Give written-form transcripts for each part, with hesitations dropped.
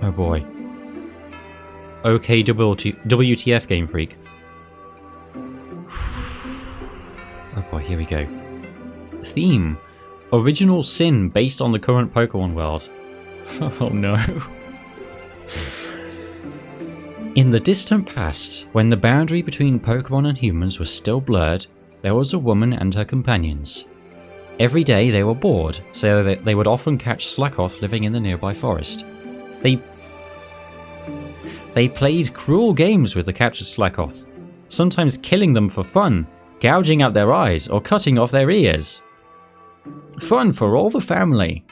Oh boy. Okay, WTF, Game Freak. Oh boy, here we go. Theme. Original sin based on the current Pokemon world. Oh no. In the distant past, when the boundary between Pokemon and humans was still blurred, there was a woman and her companions. Every day they were bored, so that they would often catch Slakoth living in the nearby forest. They played cruel games with the captured Slakoth, sometimes killing them for fun, gouging out their eyes, or cutting off their ears. Fun for all the family.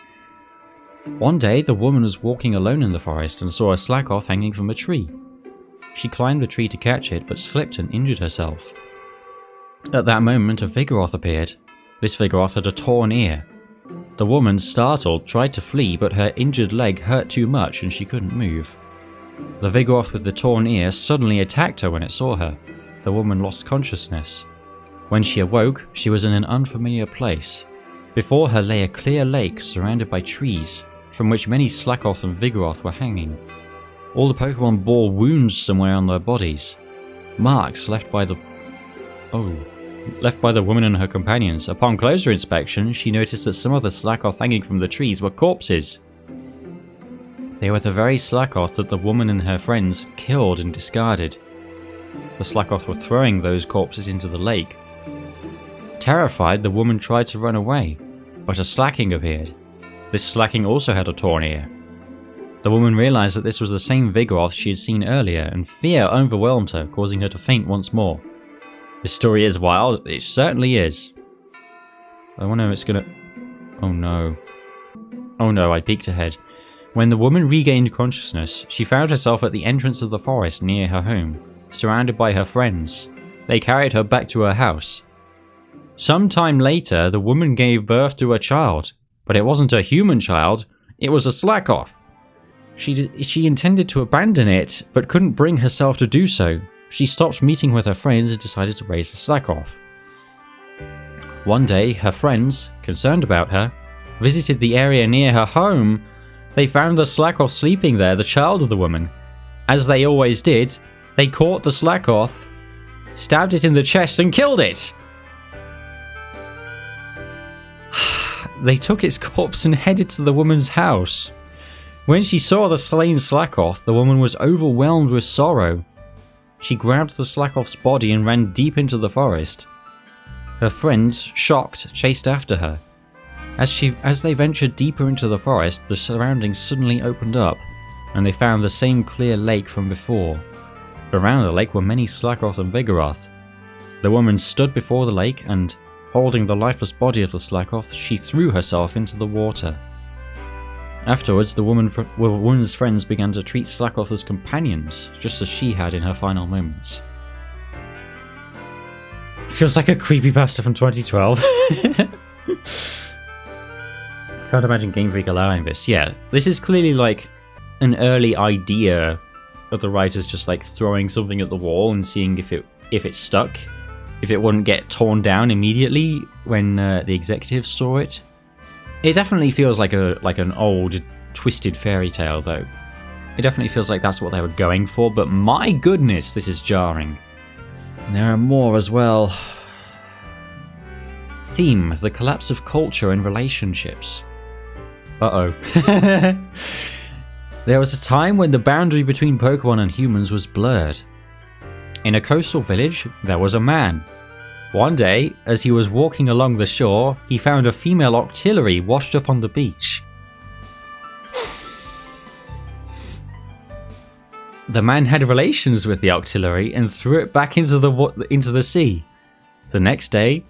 One day, the woman was walking alone in the forest and saw a Slakoth hanging from a tree. She climbed the tree to catch it, but slipped and injured herself. At that moment, a Vigoroth appeared. This Vigoroth had a torn ear. The woman, startled, tried to flee, but her injured leg hurt too much and she couldn't move. The Vigoroth with the torn ear suddenly attacked her when it saw her. The woman lost consciousness. When she awoke, she was in an unfamiliar place. Before her lay a clear lake surrounded by trees, from which many Slakoth and Vigoroth were hanging. All the Pokemon bore wounds somewhere on their bodies. Marks left by the woman and her companions. Upon closer inspection, she noticed that some of the Slakoth hanging from the trees were corpses. They were the very Slakoth that the woman and her friends killed and discarded. The Slakoth were throwing those corpses into the lake. Terrified, the woman tried to run away, but a Slaking appeared. This Slaking also had a torn ear. The woman realized that this was the same Vigoroth she had seen earlier, and fear overwhelmed her, causing her to faint once more. This story is wild, it certainly is. I wonder if it's gonna... Oh no. Oh no, I peeked ahead. When the woman regained consciousness, she found herself at the entrance of the forest near her home, surrounded by her friends. They carried her back to her house. Sometime later, the woman gave birth to a child, but it wasn't a human child, it was a Slakoth. She intended to abandon it, but couldn't bring herself to do so. She stopped meeting with her friends and decided to raise the Slakoth. One day, her friends, concerned about her, visited the area near her home. They found the Slakoth sleeping there, the child of the woman. As they always did, they caught the Slakoth, stabbed it in the chest and killed it! They took its corpse and headed to the woman's house. When she saw the slain Slakoth, the woman was overwhelmed with sorrow. She grabbed the Slakoth's body and ran deep into the forest. Her friends, shocked, chased after her. As they ventured deeper into the forest, the surroundings suddenly opened up, and they found the same clear lake from before. Around the lake were many Slakoth and Vigoroth. The woman stood before the lake and, holding the lifeless body of the Slakoth, she threw herself into the water. Afterwards, the woman's friends began to treat Slakoth as companions, just as she had in her final moments. Feels like a creepypasta from 2012. Can't imagine Game Freak allowing this. Yeah, this is clearly like an early idea of the writers just like throwing something at the wall and seeing if it stuck, if it wouldn't get torn down immediately when the executives saw it. It definitely feels like an old, twisted fairy tale, though. It definitely feels like that's what they were going for, but my goodness, this is jarring. And there are more as well. Theme: the collapse of culture and relationships. Uh-oh. There was a time when the boundary between Pokemon and humans was blurred. In a coastal village, there was a man. One day, as he was walking along the shore, he found a female Octillery washed up on the beach. The man had relations with the Octillery and threw it back into the sea. The next day,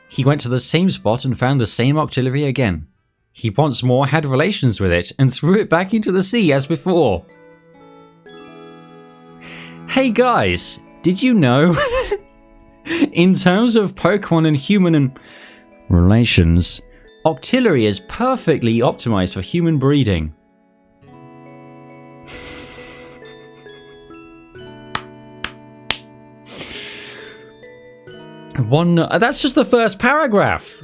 he went to the same spot and found the same Octillery again. He once more had relations with it and threw it back into the sea as before. Hey guys, did you know? In terms of Pokemon and human relations, Octillery is perfectly optimized for human breeding. That's just the first paragraph.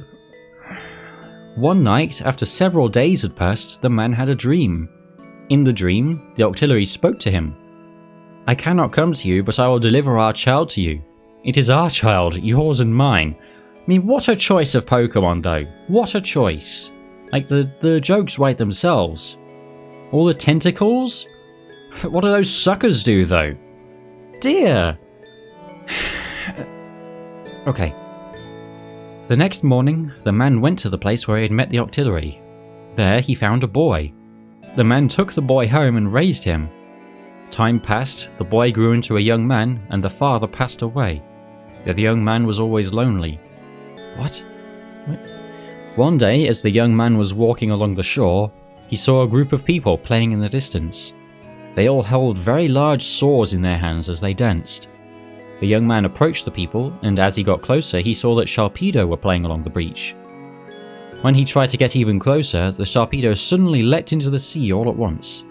One night, after several days had passed, the man had a dream. In the dream, the Octillery spoke to him. "I cannot come to you, but I will deliver our child to you. It is our child, yours and mine." I mean, what a choice of Pokemon, though. What a choice. Like, the jokes write themselves. All the tentacles? What do those suckers do, though? Dear. Okay. The next morning, the man went to the place where he had met the Octillery. There, he found a boy. The man took the boy home and raised him. Time passed, the boy grew into a young man, and the father passed away. The young man was always lonely. What? One day, as the young man was walking along the shore, he saw a group of people playing in the distance. They all held very large swords in their hands as they danced. The young man approached the people, and as he got closer, he saw that Sharpedo were playing along the beach. When he tried to get even closer, the Sharpedo suddenly leapt into the sea all at once.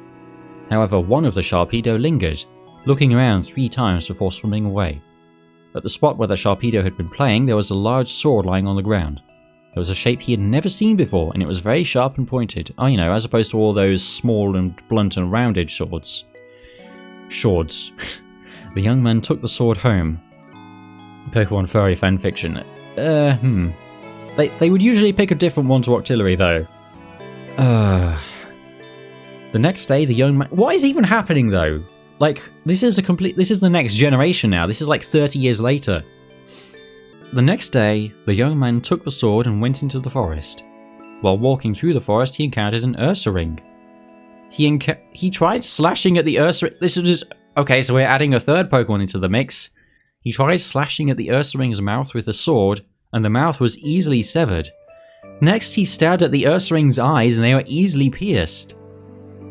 However, one of the Sharpedo lingered, looking around 3 times before swimming away. At the spot where the Sharpedo had been playing, there was a large sword lying on the ground. It was a shape he had never seen before, and it was very sharp and pointed. Oh, you know, as opposed to all those small and blunt and rounded swords. Swords. The young man took the sword home. Pokemon furry fanfiction. They would usually pick a different one to Octillery, though. The next day, the young man... What is even happening, though? Like, this is the next generation now. This is like 30 years later. The next day, the young man took the sword and went into the forest. While walking through the forest, he encountered an Ursaring. He tried slashing at the Ursaring... This is just... Okay, so we're adding a third Pokemon into the mix. He tried slashing at the Ursaring's mouth with the sword, and the mouth was easily severed. Next, he stabbed at the Ursaring's eyes, and they were easily pierced.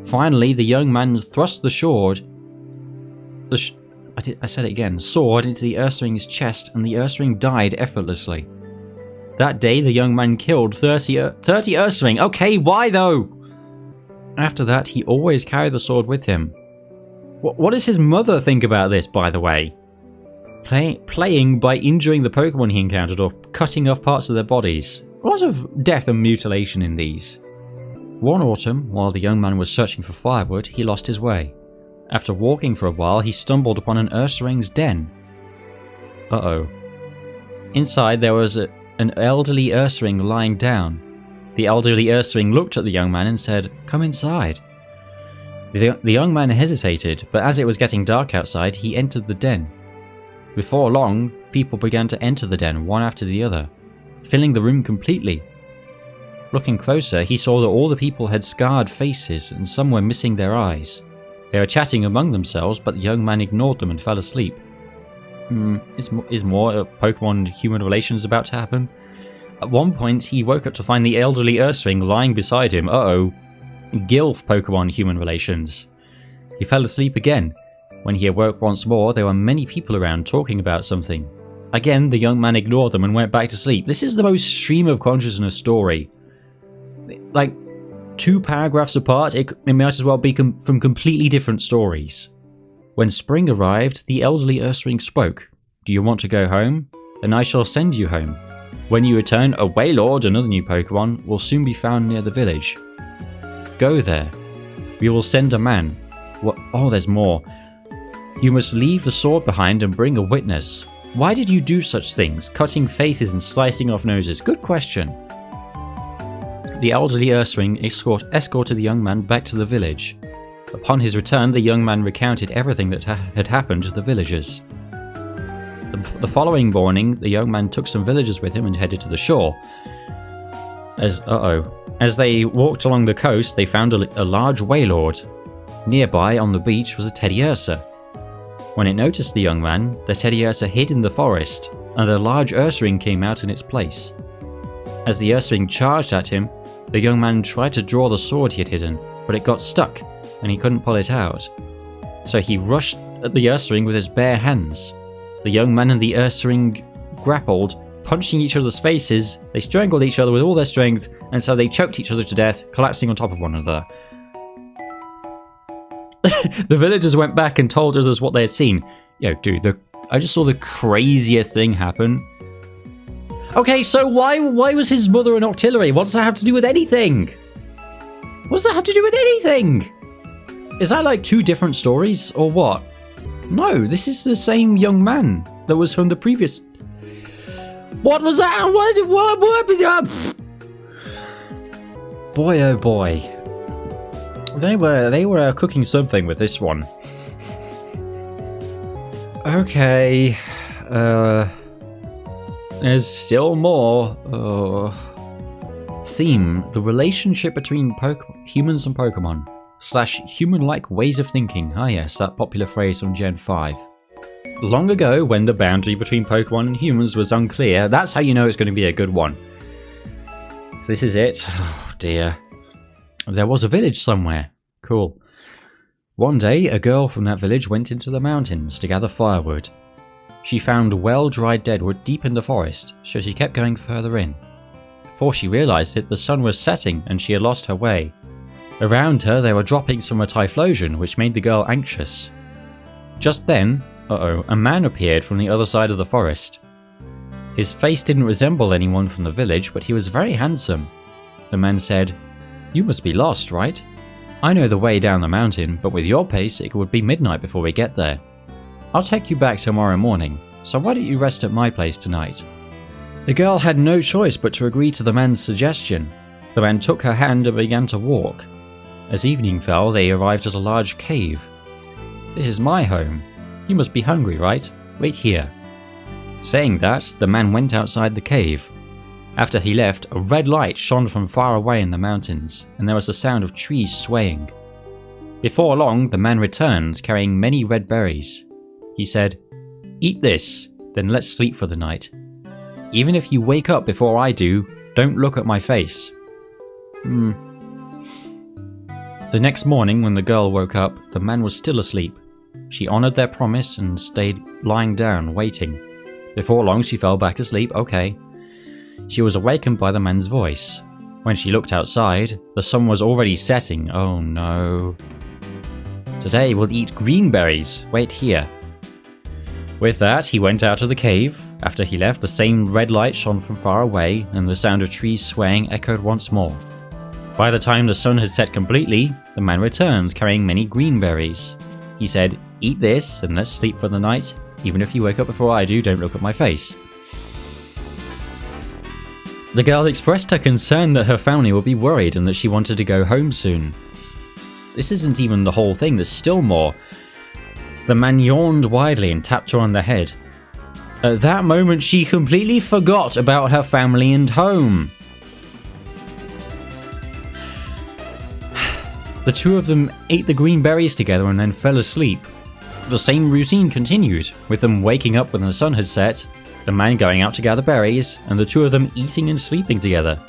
Finally, the young man thrust the sword... I said it again. Sword into the Ursaring's chest, and the Ursaring died effortlessly. That day, the young man killed 30 Ursaring. Okay, why though? After that, he always carried the sword with him. What does his mother think about this, by the way? Playing by injuring the Pokemon he encountered or cutting off parts of their bodies. A lot of death and mutilation in these. One autumn, while the young man was searching for firewood, he lost his way. After walking for a while, he stumbled upon an Ursaring's den. Uh-oh. Inside, there was an elderly Ursaring lying down. The elderly Ursaring looked at the young man and said, "Come inside." The young man hesitated, but as it was getting dark outside, he entered the den. Before long, people began to enter the den, one after the other, filling the room completely. Looking closer, he saw that all the people had scarred faces, and some were missing their eyes. They were chatting among themselves, but the young man ignored them and fell asleep. Is more Pokemon-human relations about to happen? At one point, he woke up to find the elderly Ursaring lying beside him. Uh-oh. Gilf Pokemon-human relations. He fell asleep again. When he awoke once more, there were many people around talking about something. Again, the young man ignored them and went back to sleep. This is the most stream of consciousness story. Like, 2 paragraphs apart, it might as well be from completely different stories. When spring arrived, the elderly Ursaring spoke. "Do you want to go home? Then I shall send you home. When you return, a Wailord, another new Pokemon, will soon be found near the village. Go there. We will send a man. Oh, there's more. You must leave the sword behind and bring a witness. Why did you do such things, cutting faces and slicing off noses? Good question." The elderly Ursaring escorted the young man back to the village. Upon his return, the young man recounted everything that had happened to the villagers. The following morning, the young man took some villagers with him and headed to the shore. As they walked along the coast, they found a large Wailord. Nearby, on the beach, was a Teddiursa. When it noticed the young man, the Teddiursa hid in the forest, and a large Ursaring came out in its place. As the Ursaring charged at him, the young man tried to draw the sword he had hidden, but it got stuck, and he couldn't pull it out. So he rushed at the Ursaring with his bare hands. The young man and the Ursaring grappled, punching each other's faces. They strangled each other with all their strength, and so they choked each other to death, collapsing on top of one another. The villagers went back and told others what they had seen. Yo, dude, I just saw the craziest thing happen. Okay, so why was his mother an Octillery? What does that have to do with anything? What does that have to do with anything? Is that like two different stories, or what? No, this is the same young man that was from the previous... What was that? What? Boy, oh boy. They were cooking something with this one. Okay. There's still more. Theme: the relationship between humans and Pokemon. / human-like ways of thinking. Ah yes, that popular phrase from Gen 5. Long ago, when the boundary between Pokemon and humans was unclear, that's how you know it's going to be a good one. This is it. Oh dear. There was a village somewhere. Cool. One day, a girl from that village went into the mountains to gather firewood. She found well-dried deadwood deep in the forest, so she kept going further in. Before she realized it, the sun was setting and she had lost her way. Around her, there were droppings from a Typhlosion, which made the girl anxious. Just then, a man appeared from the other side of the forest. His face didn't resemble anyone from the village, but he was very handsome. The man said, "You must be lost, right? I know the way down the mountain, but with your pace, it would be midnight before we get there. I'll take you back tomorrow morning, so why don't you rest at my place tonight?" The girl had no choice but to agree to the man's suggestion. The man took her hand and began to walk. As evening fell, they arrived at a large cave. "This is my home. You must be hungry, right? Wait here." Saying that, the man went outside the cave. After he left, a red light shone from far away in the mountains, and there was the sound of trees swaying. Before long, the man returned, carrying many red berries. He said, "Eat this, then let's sleep for the night. Even if you wake up before I do, don't look at my face." The next morning, when the girl woke up, the man was still asleep. She honored their promise and stayed lying down, waiting. Before long, she fell back to sleep. Okay. She was awakened by the man's voice. When she looked outside, the sun was already setting. Oh no. "Today we'll eat green berries. Wait here." With that, he went out of the cave. After he left, the same red light shone from far away, and the sound of trees swaying echoed once more. By the time the sun had set completely, the man returned, carrying many green berries. He said, "Eat this, and let's sleep for the night. Even if you wake up before I do, don't look at my face." The girl expressed her concern that her family would be worried and that she wanted to go home soon. This isn't even the whole thing, there's still more. The man yawned widely and tapped her on the head. At that moment, she completely forgot about her family and home. The two of them ate the green berries together and then fell asleep. The same routine continued, with them waking up when the sun had set, the man going out to gather berries, and the two of them eating and sleeping together.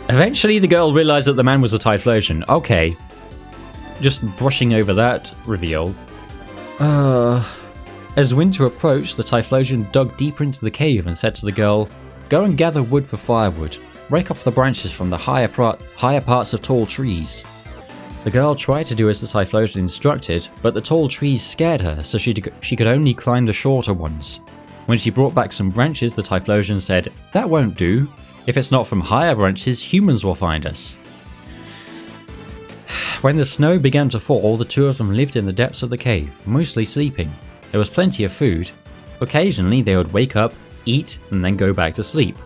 Eventually, the girl realized that the man was a Typhlosion. Okay. Just brushing over that reveal. As winter approached, the Typhlosion dug deeper into the cave and said to the girl, "Go and gather wood for firewood. Rake off the branches from the higher parts of tall trees." The girl tried to do as the Typhlosion instructed, but the tall trees scared her, so she could only climb the shorter ones. When she brought back some branches, the Typhlosion said, "That won't do. If it's not from higher branches, humans will find us." When the snow began to fall, the two of them lived in the depths of the cave, mostly sleeping. There was plenty of food. Occasionally, they would wake up, eat, and then go back to sleep.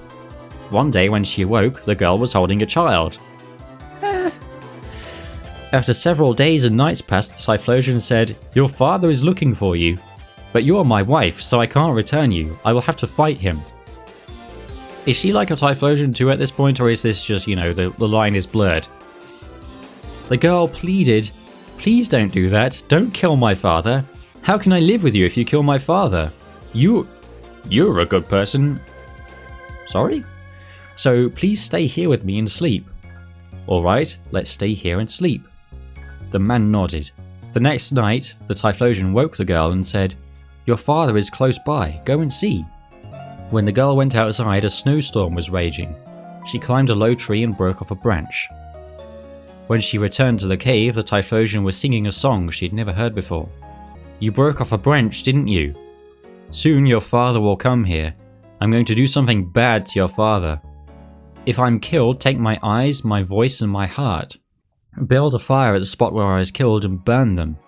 One day when she awoke, the girl was holding a child. After several days and nights passed, the Typhlosion said, "Your father is looking for you. But you are my wife, so I can't return you. I will have to fight him." Is she like a Typhlosion too at this point, or is this just, the line is blurred? The girl pleaded, "Please don't do that. Don't kill my father. How can I live with you if you kill my father? You're a good person." Sorry? "So please stay here with me and sleep." "Alright, let's stay here and sleep." The man nodded. The next night, the Typhlosion woke the girl and said, "Your father is close by. Go and see." When the girl went outside, a snowstorm was raging. She climbed a low tree and broke off a branch. When she returned to the cave, the Typhlosion was singing a song she'd never heard before. "You broke off a branch, didn't you? Soon your father will come here. I'm going to do something bad to your father. If I'm killed, take my eyes, my voice, and my heart. Build a fire at the spot where I was killed and burn them.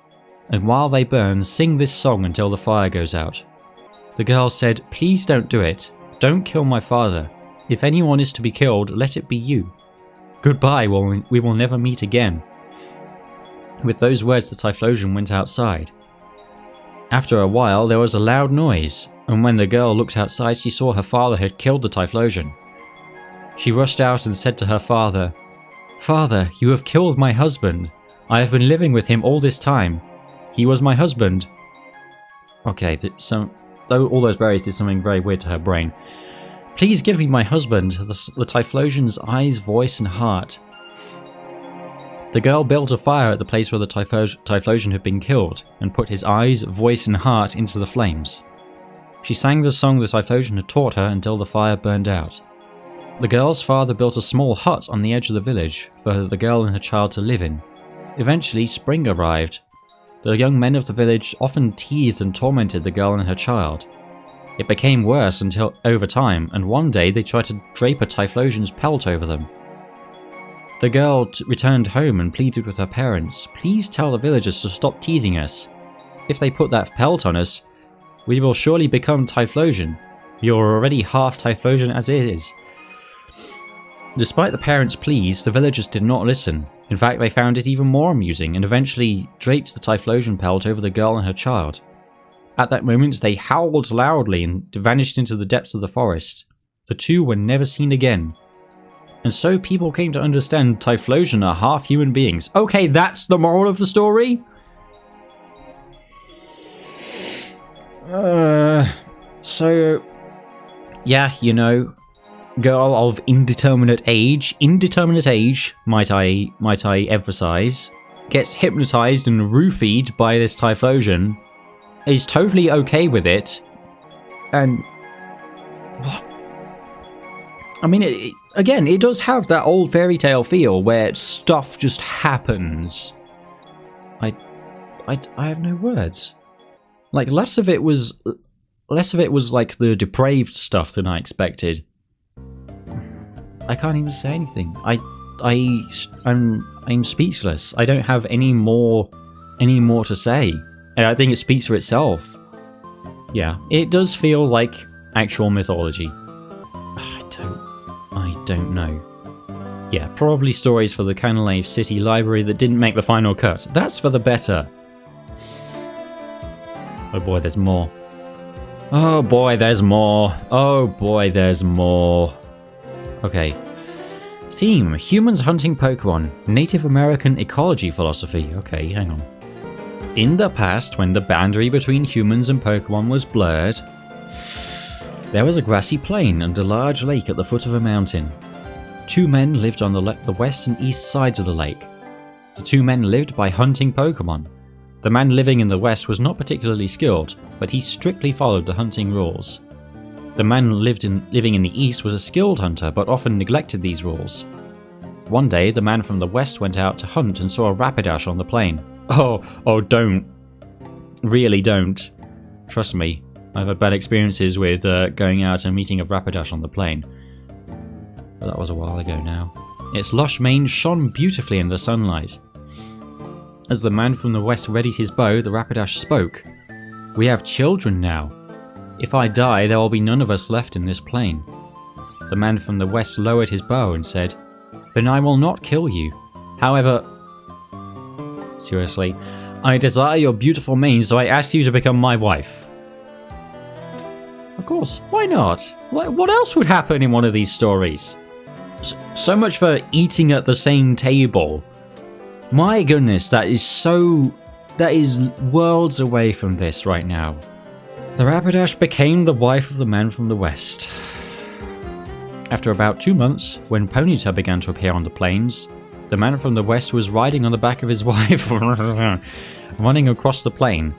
And while they burn, sing this song until the fire goes out. The girl said, please don't do it. Don't kill my father. If anyone is to be killed, let it be you. Goodbye, we will never meet again. With those words, the Typhlosion went outside. After a while, there was a loud noise, and when the girl looked outside, she saw her father had killed the Typhlosion. She rushed out and said to her father, Father, you have killed my husband. I have been living with him all this time. He was my husband. Okay, all those berries did something very weird to her brain. Please give me my husband, the Typhlosion's eyes, voice, and heart. The girl built a fire at the place where the Typhlosion had been killed, and put his eyes, voice, and heart into the flames. She sang the song the Typhlosion had taught her until the fire burned out. The girl's father built a small hut on the edge of the village for the girl and her child to live in. Eventually, spring arrived. The young men of the village often teased and tormented the girl and her child. It became worse until over time, and one day they tried to drape a Typhlosion's pelt over them. The girl returned home and pleaded with her parents, please tell the villagers to stop teasing us. If they put that pelt on us, we will surely become Typhlosion. We are already half Typhlosion as it is. Despite the parents' pleas, the villagers did not listen. In fact, they found it even more amusing and eventually draped the Typhlosion pelt over the girl and her child. At that moment, they howled loudly and vanished into the depths of the forest. The two were never seen again. And so people came to understand Typhlosion are half human beings. Okay, that's the moral of the story? So, yeah, you know, girl of indeterminate age, might I emphasize, gets hypnotized and roofied by this Typhlosion, is totally okay with it, and what? I mean, it does have that old fairy tale feel where stuff just happens. I have no words. Like, less of it was like the depraved stuff than I expected. I can't even say anything. I'm speechless. I don't have any more to say. I think it speaks for itself. Yeah, it does feel like actual mythology. I don't know. Yeah, probably stories for the Canalave City Library that didn't make the final cut. That's for the better. Oh boy, there's more. Oh boy, there's more. Oh boy, there's more. Okay. Theme: humans hunting Pokemon. Native American ecology philosophy. Okay, hang on. In the past, when the boundary between humans and Pokemon was blurred, there was a grassy plain and a large lake at the foot of a mountain. Two men lived on the west and east sides of the lake. The two men lived by hunting Pokemon. The man living in the west was not particularly skilled, but he strictly followed the hunting rules. The man living in the east was a skilled hunter, but often neglected these rules. One day, the man from the west went out to hunt and saw a Rapidash on the plain. Oh, don't. Really don't. Trust me, I've had bad experiences with going out and meeting a Rapidash on the plain. But that was a while ago now. Its lush mane shone beautifully in the sunlight. As the man from the west readied his bow, the Rapidash spoke. We have children now. If I die, there will be none of us left in this plain. The man from the west lowered his bow and said, Then I will not kill you. However... Seriously, I desire your beautiful mane, so I ask you to become my wife. Of course, why not? What else would happen in one of these stories? So much for eating at the same table. My goodness, that is worlds away from this right now. The Rapidash became the wife of the man from the west. After about 2 months, when Ponyta began to appear on the plains, the man from the west was riding on the back of his wife, running across the plain.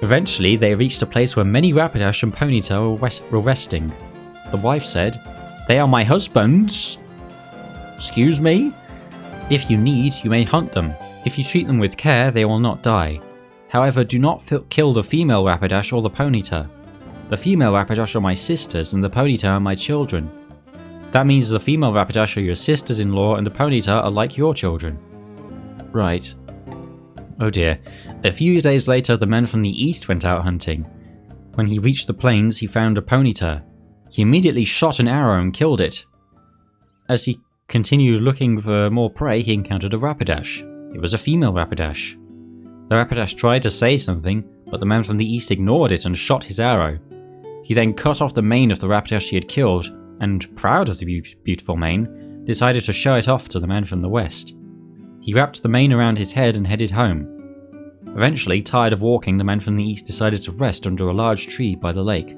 Eventually, they reached a place where many Rapidash and Ponyta were resting. The wife said, They are my husbands. Excuse me? If you need, you may hunt them. If you treat them with care, they will not die. However, do not kill the female Rapidash or the Ponyta. The female Rapidash are my sisters, and the Ponyta are my children. That means the female Rapidash are your sisters-in-law, and the Ponyta are like your children. Right. Oh dear. A few days later, the man from the east went out hunting. When he reached the plains, he found a ponyta. He immediately shot an arrow and killed it. As he continued looking for more prey, he encountered a Rapidash. It was a female Rapidash. The Rapidash tried to say something, but the man from the east ignored it and shot his arrow. He then cut off the mane of the Rapidash he had killed, and, proud of the beautiful mane, decided to show it off to the man from the west. He wrapped the mane around his head and headed home. Eventually, tired of walking, the man from the east decided to rest under a large tree by the lake.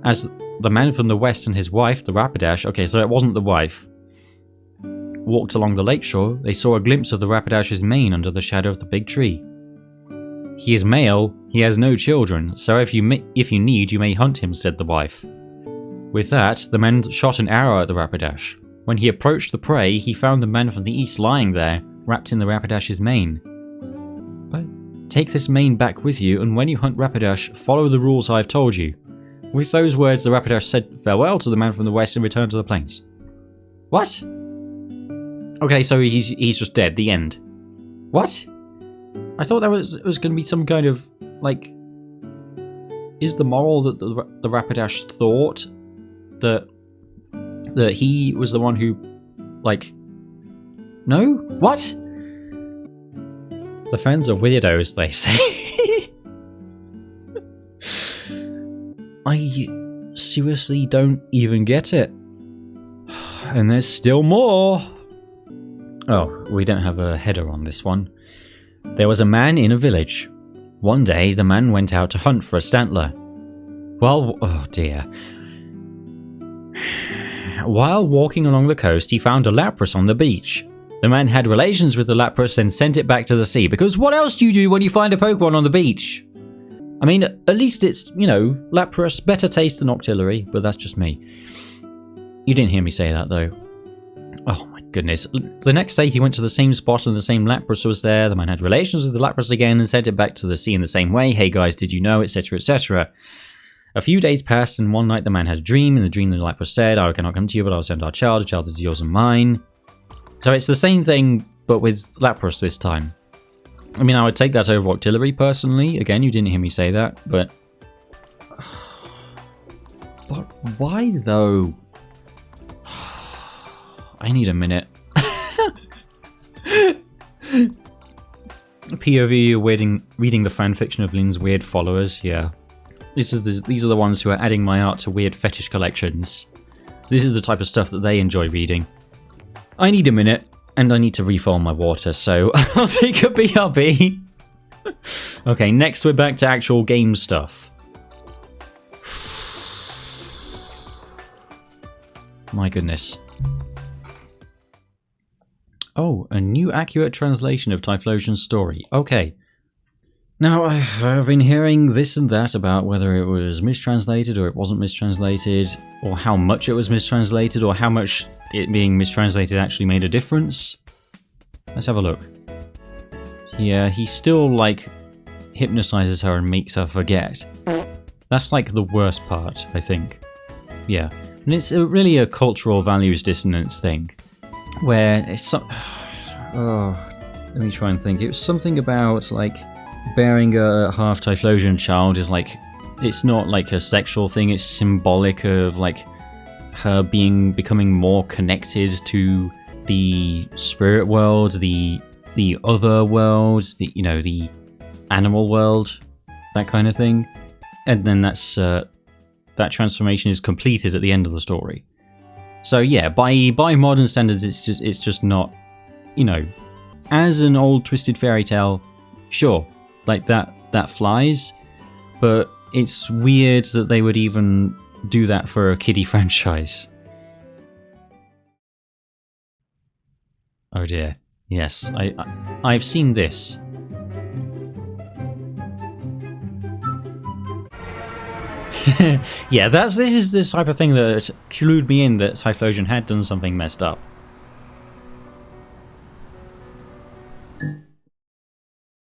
As the man from the west and his wife, the Rapidash, okay, so it wasn't the wife, walked along the lakeshore, they saw a glimpse of the Rapidash's mane under the shadow of the big tree. He is male, he has no children, so if you need, you may hunt him, said the wife. With that, the man shot an arrow at the Rapidash. When he approached the prey, he found the man from the east lying there, wrapped in the Rapidash's mane. Take this mane back with you, and when you hunt Rapidash, follow the rules I have told you. With those words, the Rapidash said farewell to the man from the west and returned to the plains. What? Okay, so he's just dead. The end. What? I thought that was going to be some kind of, like... Is the moral that the Rapidash thought that he was the one who, like... No? What? The fans are weirdos, they say. I seriously don't even get it. And there's still more. Oh, we don't have a header on this one. There was a man in a village. One day, the man went out to hunt for a stantler. Oh dear. While walking along the coast, he found a Lapras on the beach. The man had relations with the Lapras and sent it back to the sea, because what else do you do when you find a Pokemon on the beach? I mean, at least it's, you know, Lapras, better taste than Octillery, but that's just me. You didn't hear me say that, though. Oh my goodness. The next day he went to the same spot and the same Lapras was there. The man had relations with the Lapras again and sent it back to the sea in the same way. Hey guys, did you know, etc, etc. A few days passed, and one night the man had a dream. In the dream the Lapras said, I cannot come to you, but I'll send our child. A child is yours and mine. So it's the same thing, but with Lapras this time. I mean, I would take that over Octillery, personally. Again, you didn't hear me say that, but... But why, though? I need a minute. POV, reading the fanfiction of Lynn's weird followers, yeah. These are the ones who are adding my art to weird fetish collections. This is the type of stuff that they enjoy reading. I need a minute, and I need to refill my water, so I'll take a BRB. Okay, next we're back to actual game stuff. My goodness. Oh, a new accurate translation of Typhlosion's story. Okay. Now, I've been hearing this and that about whether it was mistranslated or it wasn't mistranslated, or how much it was mistranslated, or how much it being mistranslated actually made a difference. Let's have a look. Yeah, he still, like, hypnotizes her and makes her forget. That's, like, the worst part, I think. Yeah. And it's really a cultural values dissonance thing, where it's let me try and think. It was something about, like, bearing a half Typhlosion child is, like, it's not, like, a sexual thing, it's symbolic of, like, her becoming more connected to the spirit world, the other world, the animal world, that kind of thing. And then that's that transformation is completed at the end of the story. So yeah, by modern standards, it's just not, you know, as an old twisted fairy tale, sure, like that flies, but it's weird that they would even do that for a kiddie franchise. Oh dear. Yes, I've seen this. Yeah, this is this type of thing that clued me in that Typhlosion had done something messed up.